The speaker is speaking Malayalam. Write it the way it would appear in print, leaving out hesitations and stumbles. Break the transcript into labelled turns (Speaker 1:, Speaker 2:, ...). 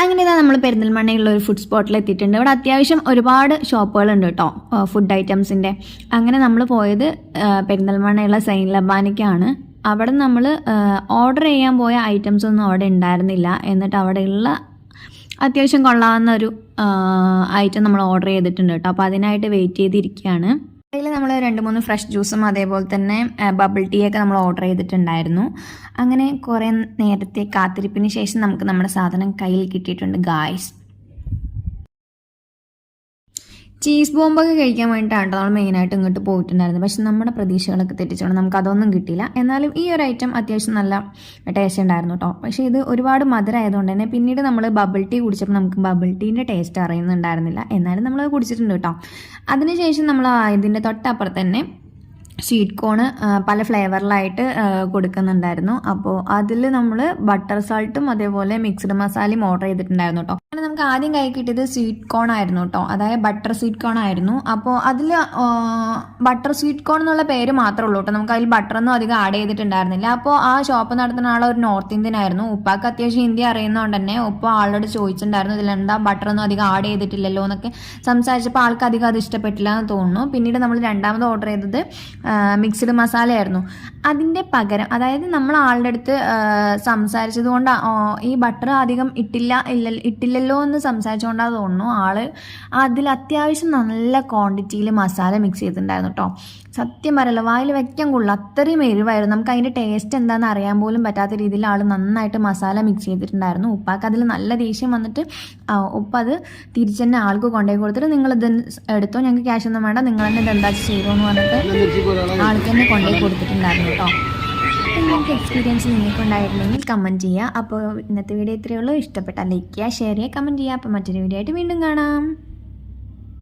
Speaker 1: അങ്ങനെ നമ്മൾ പെരിന്തൽമണ്ണയുള്ള ഒരു ഫുഡ് സ്പോട്ടിൽ എത്തിയിട്ടുണ്ട്. ഇവിടെ അത്യാവശ്യം ഒരുപാട് ഷോപ്പുകളുണ്ട് കേട്ടോ ഫുഡ് ഐറ്റംസിൻ്റെ. അങ്ങനെ നമ്മൾ പോയത് പെരിന്തൽമണ്ണയുള്ള സൈൻ ലബാനിക്കാണ്. അവിടെ നമ്മൾ ഓർഡർ ചെയ്യാൻ പോയ ഐറ്റംസ് ഒന്നും അവിടെ ഉണ്ടായിരുന്നില്ല. എന്നിട്ട് അവിടെയുള്ള അത്യാവശ്യം കൊള്ളാവുന്ന ഒരു ഐറ്റം നമ്മൾ ഓർഡർ ചെയ്തിട്ടുണ്ട് കേട്ടോ. അപ്പോൾ അതിനായിട്ട് വെയിറ്റ് ചെയ്തിരിക്കുകയാണ്. അതിൽ നമ്മൾ 2-3 ഫ്രഷ് ജ്യൂസും അതേപോലെ തന്നെ ബബിൾ ടീ ഒക്കെ നമ്മൾ ഓർഡർ ചെയ്തിട്ടുണ്ടായിരുന്നു. അങ്ങനെ കുറേ നേരത്തെ കാത്തിരിപ്പിന് ശേഷം നമുക്ക് നമ്മുടെ സാധനം കയ്യിൽ കിട്ടിയിട്ടുണ്ട് ഗായ്സ്. ചീസ് ബോംബൊക്കെ കഴിക്കാൻ വേണ്ടിയിട്ടാണ് നമ്മൾ മെയിനായിട്ട് ഇങ്ങോട്ട് പോയിട്ടുണ്ടായിരുന്നത്. പക്ഷെ നമ്മുടെ പ്രതീക്ഷകളൊക്കെ തെറ്റിച്ചോണ്ട് നമുക്ക് അതൊന്നും കിട്ടിയില്ല. എന്നാലും ഈ ഒരു ഐറ്റം അത്യാവശ്യം നല്ല ടേസ്റ്റ് ഉണ്ടായിരുന്നു കേട്ടോ. പക്ഷേ ഇത് ഒരുപാട് മധുരമായതുകൊണ്ട് തന്നെ പിന്നീട് നമ്മൾ ബബിൾ ടീ കുടിച്ചപ്പോൾ നമുക്ക് ബബിൾ ടീൻ്റെ ടേസ്റ്റ് അറിയുന്നുണ്ടായിരുന്നില്ല. എന്നാലും നമ്മളത് കുടിച്ചിട്ടുണ്ട് കേട്ടോ. അതിനുശേഷം നമ്മൾ ഇതിൻ്റെ തൊട്ടപ്പുറത്ത് തന്നെ സ്വീറ്റ് കോണ് പല ഫ്ലേവറിലായിട്ട് കൊടുക്കുന്നുണ്ടായിരുന്നു. അപ്പോൾ അതിൽ നമ്മൾ ബട്ടർ സാൾട്ടും അതേപോലെ മിക്സ്ഡ് മസാലയും ഓർഡർ ചെയ്തിട്ടുണ്ടായിരുന്നു കേട്ടോ. അങ്ങനെ നമുക്ക് ആദ്യം കൈ കിട്ടിയത് സ്വീറ്റ് കോൺ ആയിരുന്നു കേട്ടോ. അതായത് ബട്ടർ സ്വീറ്റ് കോൺ ആയിരുന്നു. അപ്പോൾ അതിൽ ബട്ടർ സ്വീറ്റ് കോൺ എന്നുള്ള പേര് മാത്രമേ ഉള്ളൂ കേട്ടോ. നമുക്ക് അതിൽ ബട്ടറൊന്നും അധികം ആഡ് ചെയ്തിട്ടുണ്ടായിരുന്നില്ല. അപ്പോൾ ആ ഷോപ്പ് നടത്തുന്ന ആൾ ഒരു നോർത്ത് ഇന്ത്യൻ ആയിരുന്നു. ഉപ്പാക്ക് അത്യാവശ്യം ഹിന്ദി അറിയുന്നതുകൊണ്ട് തന്നെ ഉപ്പ ആളോട് ചോദിച്ചിട്ടുണ്ടായിരുന്നു ഇതിലെന്താ ബട്ടറൊന്നും അധികം ആഡ് ചെയ്തിട്ടില്ലല്ലോ എന്നൊക്കെ സംസാരിച്ചപ്പോൾ ആൾക്ക് അധികം അത് ഇഷ്ടപ്പെട്ടില്ല എന്ന് തോന്നുന്നു. പിന്നീട് നമ്മൾ രണ്ടാമത് ഓർഡർ ചെയ്തത് മിക്സ്ഡ് മസാലയായിരുന്നു. അതിൻ്റെ പകരം അതായത് നമ്മൾ ആളുടെ അടുത്ത് സംസാരിച്ചത് കൊണ്ട് ഈ ബട്ടർ അധികം ഇട്ടില്ലല്ലോ എന്ന് സംസാരിച്ചുകൊണ്ടാണ് തോന്നുന്നു ആള് അതിൽ അത്യാവശ്യം നല്ല ക്വാണ്ടിറ്റിയിൽ മസാല മിക്സ് ചെയ്തിട്ടുണ്ടായിരുന്നു കേട്ടോ. സത്യം പറയല്ല വായിൽ വെക്കാൻ കൊള്ളും അത്രയും എരിവായിരുന്നു. നമുക്ക് അതിൻ്റെ ടേസ്റ്റ് എന്താണെന്ന് അറിയാൻ പോലും പറ്റാത്ത രീതിയിൽ ആൾ നന്നായിട്ട് മസാല മിക്സ് ചെയ്തിട്ടുണ്ടായിരുന്നു. ഉപ്പാക്ക് അതിൽ നല്ല ദേഷ്യം വന്നിട്ട് ഉപ്പ അത് തിരിച്ച് തന്നെ ആൾക്ക് കൊണ്ടുപോയി കൊടുത്തിട്ട് നിങ്ങളിത് എടുത്തോ, ഞങ്ങൾക്ക് ക്യാഷ് ഒന്നും വേണ്ട, നിങ്ങൾ തന്നെ ഇത് എന്താ ചെയ്തോ എന്ന് പറഞ്ഞിട്ട് ആൾക്ക് തന്നെ കൊണ്ടുപോയി കൊടുത്തിട്ടുണ്ടായിരുന്നു കേട്ടോ. നിങ്ങൾക്ക് എക്സ്പീരിയൻസ് നിങ്ങൾക്ക് ഉണ്ടായിരുന്നെങ്കിൽ കമൻറ്റ് ചെയ്യുക. അപ്പോൾ ഇന്നത്തെ വീഡിയോ ഇത്രയേ ഉള്ളൂ. ഇഷ്ടപ്പെട്ടാൽ ലൈക്ക് ചെയ്യുക, ഷെയർ ചെയ്യുക, കമൻറ്റ് ചെയ്യുക. അപ്പോൾ മറ്റൊരു വീഡിയോ ആയിട്ട് വീണ്ടും കാണാം.